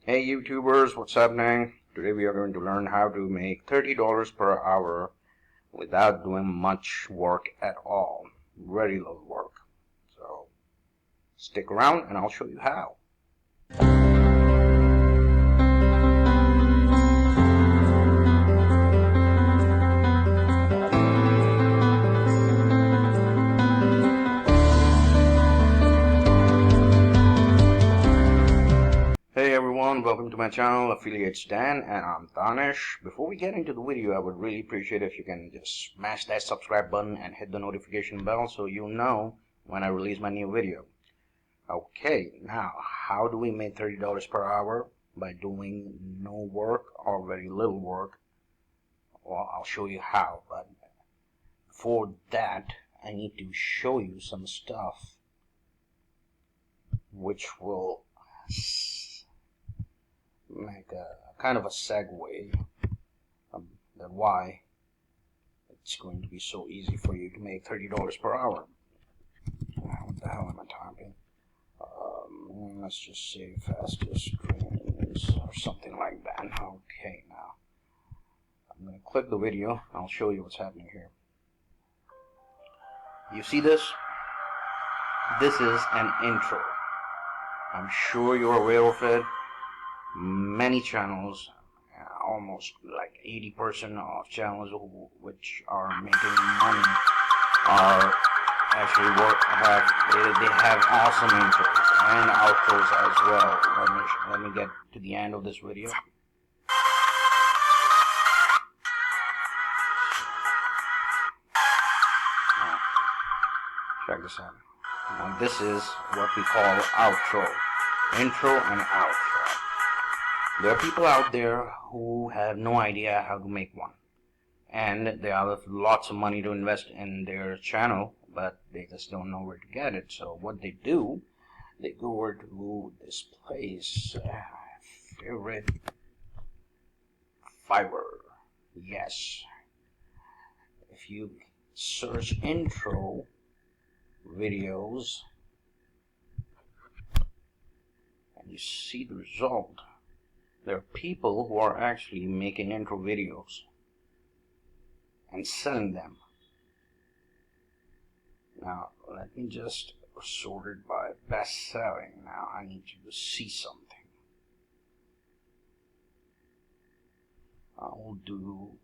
Hey YouTubers, what's happening? Today we are going to learn how to make $30 per hour without doing much work at all. Very little work. So stick around and I'll show you how. Hey everyone, welcome to my channel, Affiliates Dan, and I'm Danish. Before we get into the video, I would really appreciate if you can just smash that subscribe button and hit the notification bell so you'll know when I release my new video. Okay, now how do we make $30 per hour by doing no work or very little work? Well, I'll show you how, but before that I need to show you some stuff which will make a kind of a segue that why it's going to be so easy for you to make $30 per hour. What the hell am I typing? Let's just say fastest streams or something like that. Okay, now I'm going to click the video. I'll show you what's happening here. You see this? This is an intro. I'm sure you're aware of it. Many channels, almost like 80% of channels which are making money are actually they have awesome intros and outros as well. Let me get to the end of this video. Check this out. Now this is what we call outro, intro and outro. There are people out there who have no idea how to make one, and they have lots of money to invest in their channel, but they just don't know where to get it. So what they do, they go over to this place, favorite FIVER. Yes, if you search intro videos and you see the result, there are people who are actually making intro videos and selling them. Now, let me just sort it by best selling. Now, I need you to see something. I will do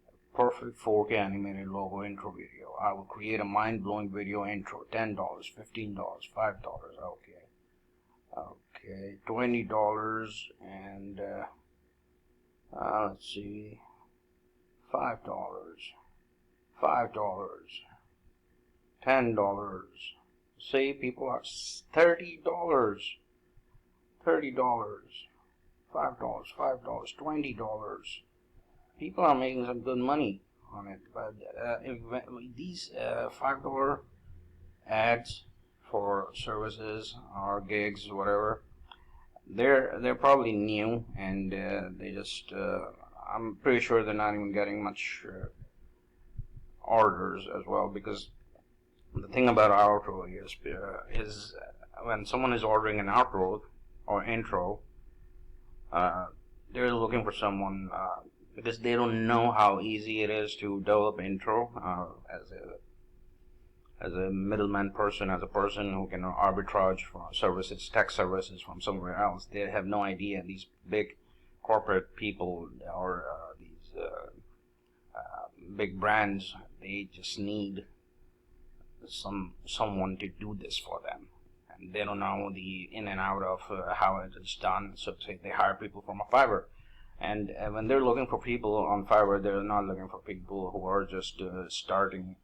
a perfect 4K animated logo intro video. I will create a mind-blowing video intro. $10, $15, $5. Okay, $20 and let's see, $5, $10. Say people are $30, $5, $20. People are making some good money on it, but these $5 ads for services or gigs, whatever, they're probably new, and they just I'm pretty sure they're not even getting much orders as well, because the thing about outro is when someone is ordering an outro or intro, they're looking for someone because they don't know how easy it is to develop intro as a middleman person, as a person who can arbitrage from services, tech services from somewhere else. They have no idea. These big corporate people or these big brands, they just need someone to do this for them, and they don't know the in and out of how it is done. So they hire people from a Fiverr, and when they're looking for people on Fiverr, they're not looking for people who are just starting.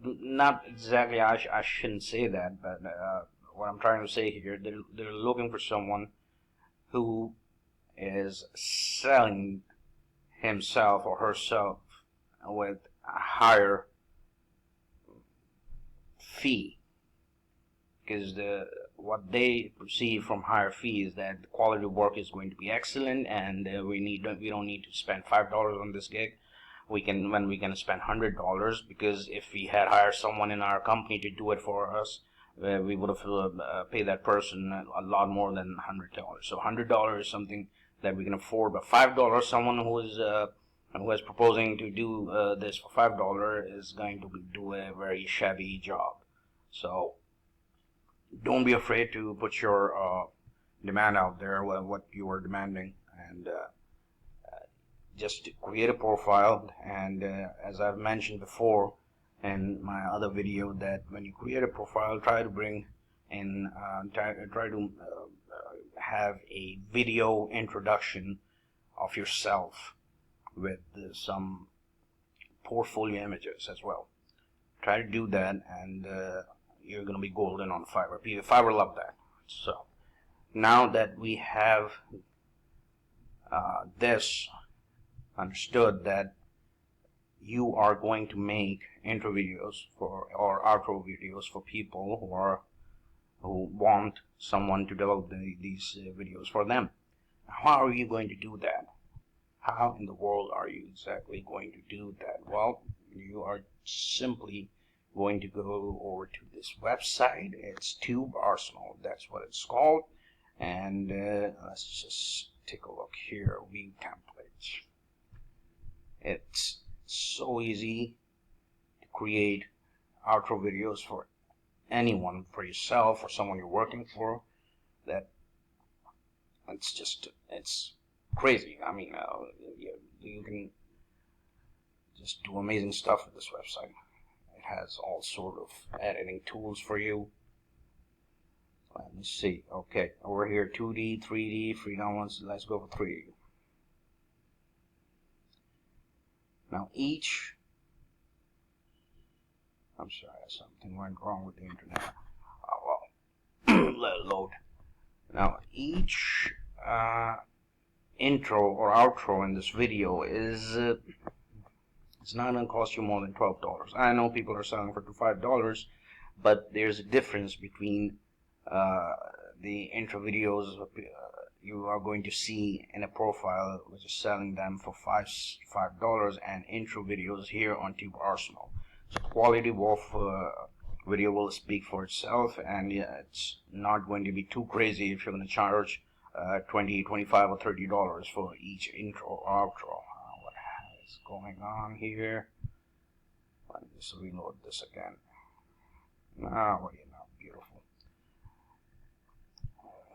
Not exactly, I shouldn't say that, but what I'm trying to say here, they're looking for someone who is selling himself or herself with a higher fee, because what they perceive from higher fee is that the quality of work is going to be excellent, and we don't need to spend $5 on this gig. We can spend $100, because if we had hired someone in our company to do it for us, we would have paid that person a lot more than $100. So $100 is something that we can afford, but $5, someone who is proposing to do this for $5 is going to do a very shabby job. So don't be afraid to put your demand out there, what you are demanding, and just create a profile. And as I've mentioned before in my other video, that when you create a profile, try to bring in try to have a video introduction of yourself with some portfolio images as well. Try to do that, and you're gonna be golden on Fiverr. Fiverr love that. So now that we have this understood, that you are going to make intro videos for or outro videos for people who want someone to develop these videos for them. How are you going to do that? How in the world are you exactly going to do that? Well, you are simply going to go over to this website. It's Tube Arsenal, that's what it's called. And let's just take a look here. View templates. It's so easy to create outro videos for anyone, for yourself or someone you're working for, that it's crazy. I mean, you can just do amazing stuff with this website. It has all sort of editing tools for you. Let me see. Okay, over here, 2D, 3D, free downloads. Let's go for 3D. Now I'm sorry, something went wrong with the internet. Oh well, let it load. Now each intro or outro in this video is it's not going to cost you more than $12. I know people are selling for $5, but there's a difference between the intro videos you are going to see in a profile which is selling them for $5 and intro videos here on Tube Arsenal. So quality of video will speak for itself, and yeah, it's not going to be too crazy if you're going to charge $20, $25 or $30 for each intro or outro. What is going on here? Let me just reload this again. Now, you know, beautiful.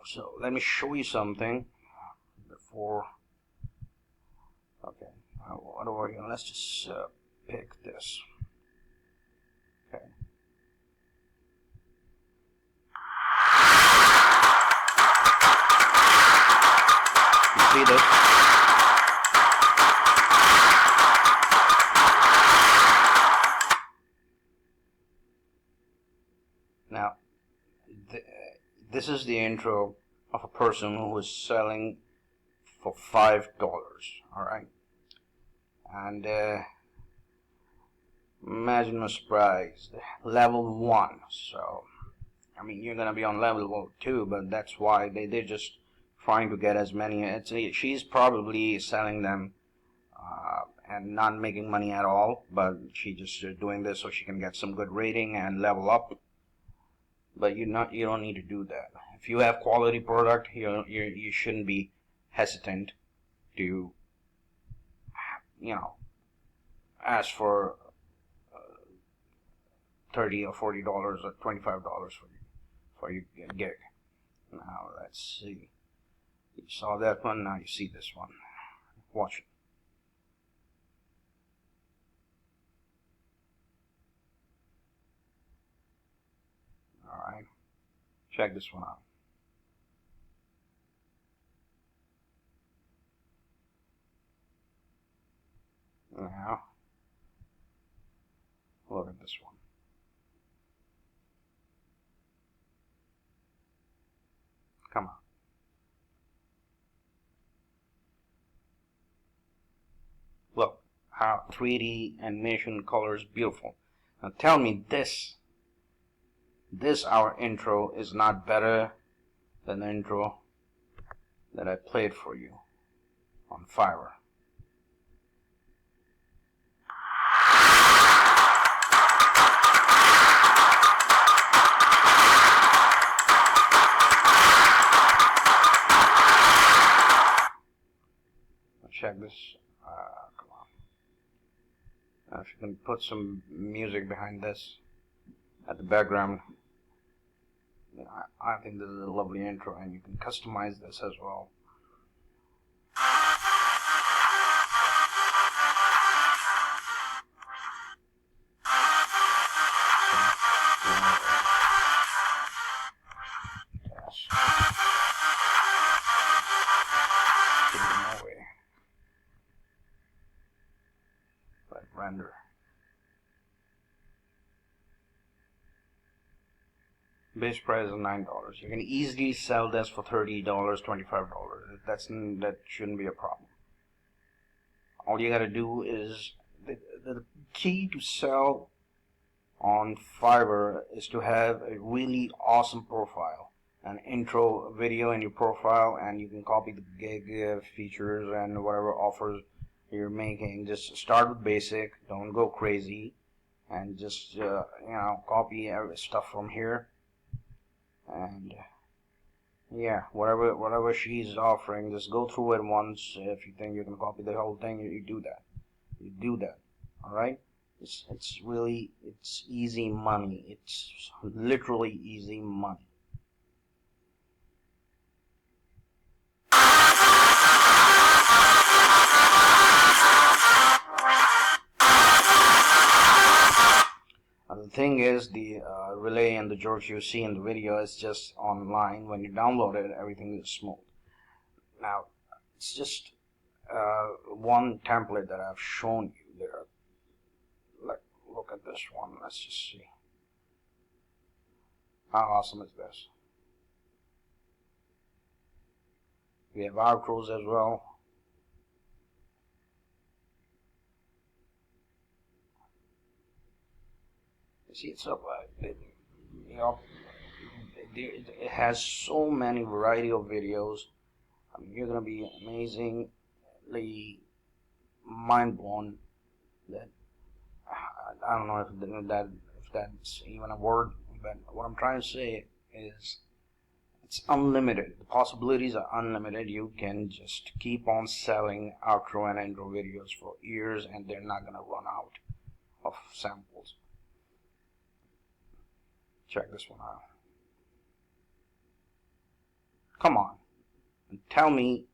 So let me show you something before. Okay, what over here? Let's just pick this. Okay. You see this? Now, this is the intro of a person who is selling for $5. All right, and imagine my surprise, level 1. So I mean, you're gonna be on level 2, but that's why they're just trying to get as many. She's probably selling them and not making money at all, but she just doing this so she can get some good rating and level up. But you don't need to do that. If you have quality product, you shouldn't be hesitant to ask for $30 or $40 or $25 for your gig. Now let's see. You saw that one. Now you see this one. Watch it. All right. Check this one out. Now, look at this one. Come on. Look how 3D animation color is beautiful. Now tell me this our intro is not better than the intro that I played for you on Fiverr. check this. Come on. If you can put some music behind this at the background, I think this is a lovely intro, and you can customize this as well. Render. Base price is $9. You can easily sell this for $30, $25. That shouldn't be a problem. All you gotta do is the key to sell on Fiverr is to have a really awesome profile, an intro video in your profile, and you can copy the gig features and whatever offers you're making. Just start with basic, don't go crazy, and just copy stuff from here, and yeah, whatever she's offering, just go through it once. If you think you can copy the whole thing, you do that. All right, it's easy money. It's literally easy money. The thing is, the relay and the jerks you see in the video is just online. When you download it, everything is smooth. Now, it's just one template that I've shown you there. Look at this one. Let's just see. How awesome is this? We have outros as well. See, it's up. It has so many variety of videos. I mean, you're gonna be amazingly mind blown. That I don't know if that's even a word, but what I'm trying to say is it's unlimited. The possibilities are unlimited. You can just keep on selling outro and intro videos for years, and they're not gonna run out of samples. Check this one out. Come on, and tell me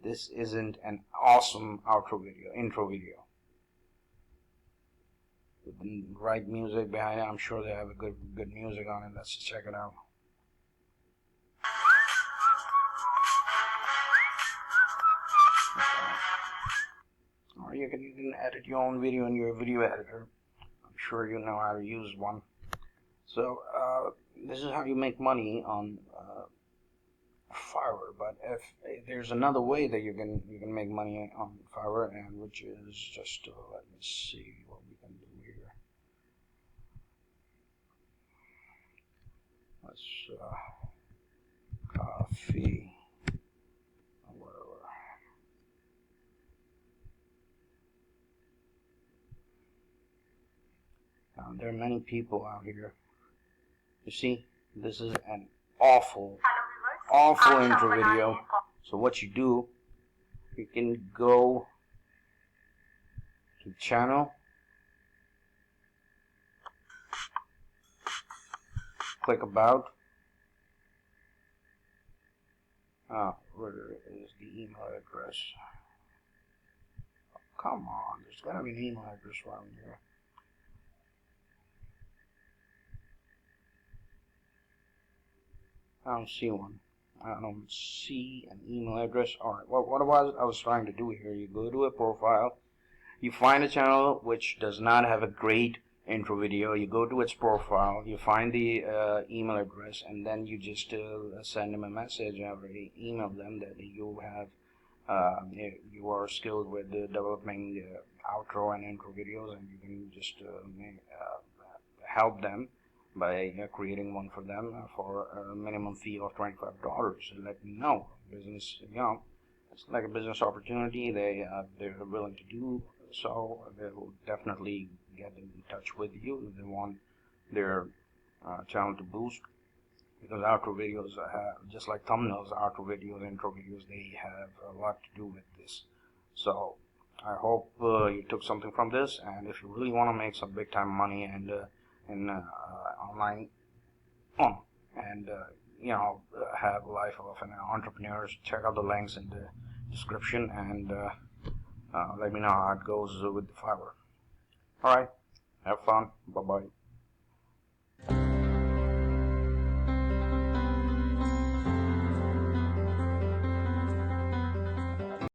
this isn't an awesome intro video. With the right music behind it. I'm sure they have a good music on it. Let's check it out. Or you can edit your own video in your video editor. I'm sure you know how to use one. So this is how you make money on Fiverr. But if there's another way that you can make money on Fiverr, and which is just let me see what we can do here. Let's coffee or whatever. Now, there are many people out here. You see, this is an awful intro video. So what you do, you can go to channel, click about. Where is the email address? Oh, come on, there's gotta be an email address around here. I don't see one. I don't see an email address. Alright, well, what I was trying to do here, you go to a profile, you find a channel which does not have a great intro video, you go to its profile, you find the email address, and then you just send them a message. I already emailed them that you have you are skilled with developing outro and intro videos, and you can just help them by creating one for them for a minimum fee of $25. Let me know. Business, it's like a business opportunity. They're willing to do so. They will definitely get in touch with you if they want their channel to boost, because outro videos just like thumbnails, outro videos, intro videos, they have a lot to do with this. So I hope you took something from this, and if you really want to make some big time money and in online and have a life of an entrepreneur, check out the links in the description, and let me know how it goes with the Fiverr. Alright, have fun, bye bye.